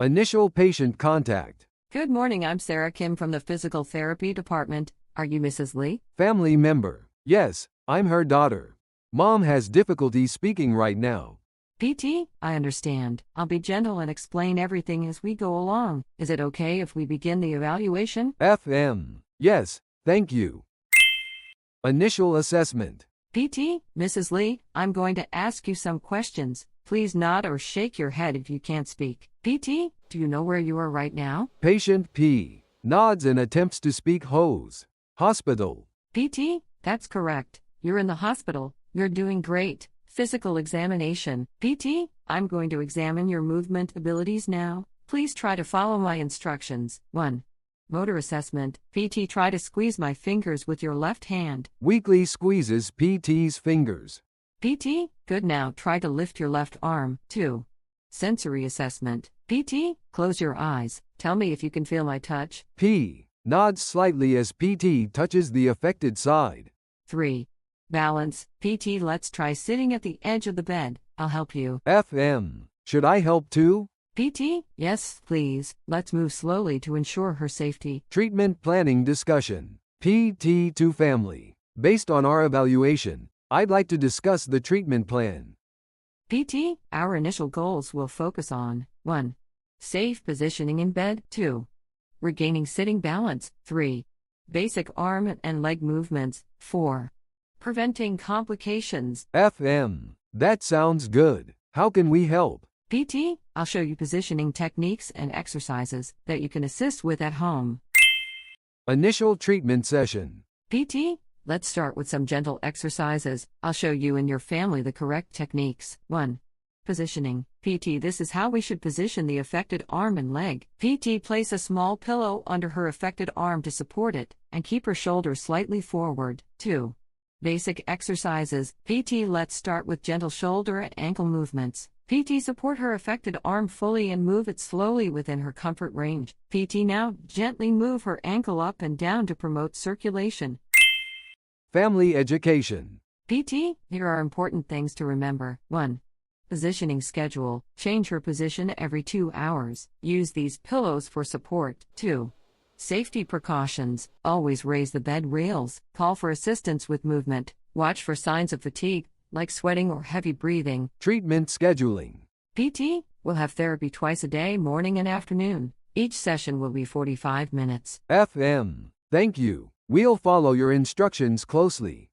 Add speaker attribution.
Speaker 1: Initial patient contact.
Speaker 2: Good morning, I'm Sarah Kim from the Physical Therapy Department. Are you Mrs. Lee?
Speaker 1: Family member. Yes, I'm her daughter. Mom has difficulty speaking right now.
Speaker 2: PT? I understand. I'll be gentle and explain everything as we go along. Is it okay if we begin the evaluation?
Speaker 1: FM. Yes, thank you. Initial assessment.
Speaker 2: PT? Mrs. Lee, I'm going to ask you some questions. Please nod or shake your head if you can't speak. PT, do you know where you are right now?
Speaker 1: Patient P. Nods and attempts to speak hose. Hospital.
Speaker 2: PT, that's correct. You're in the hospital. You're doing great. Physical examination. PT, I'm going to examine your movement abilities now. Please try to follow my instructions. 1. Motor assessment. PT, try to squeeze my fingers with your left hand.
Speaker 1: Weakly squeezes PT's fingers.
Speaker 2: PT, good, now try to lift your left arm. 2. Sensory assessment. PT, close your eyes. Tell me if you can feel my touch.
Speaker 1: P. Nods slightly as PT touches the affected side.
Speaker 2: 3. Balance. PT, let's try sitting at the edge of the bed. I'll help you.
Speaker 1: FM. Should I help too?
Speaker 2: PT, yes, please. Let's move slowly to ensure her safety.
Speaker 1: Treatment planning discussion. PT to family. Based on our evaluation, I'd like to discuss the treatment plan.
Speaker 2: PT, our initial goals will focus on 1. Safe positioning in bed. 2. Regaining sitting balance. 3. Basic arm and leg movements. 4. Preventing complications.
Speaker 1: FM. That sounds good. How can we help?
Speaker 2: PT, I'll show you positioning techniques and exercises that you can assist with at home.
Speaker 1: Initial treatment session.
Speaker 2: PT, let's start with some gentle exercises. I'll show you and your family the correct techniques. 1. Positioning. PT, this is how we should position the affected arm and leg. PT, place a small pillow under her affected arm to support it, and keep her shoulders slightly forward. 2. Basic exercises. PT, let's start with gentle shoulder and ankle movements. PT, support her affected arm fully and move it slowly within her comfort range. PT, now gently move her ankle up and down to promote circulation.
Speaker 1: Family education.
Speaker 2: PT, here are important things to remember. 1. Positioning schedule. Change her position every 2 hours. Use these pillows for support. 2. Safety precautions. Always raise the bed rails. Call for assistance with movement. Watch for signs of fatigue, like sweating or heavy breathing.
Speaker 1: Treatment scheduling.
Speaker 2: PT, we'll have therapy twice a day, morning and afternoon. Each session will be 45 minutes.
Speaker 1: FM. Thank you. We'll follow your instructions closely.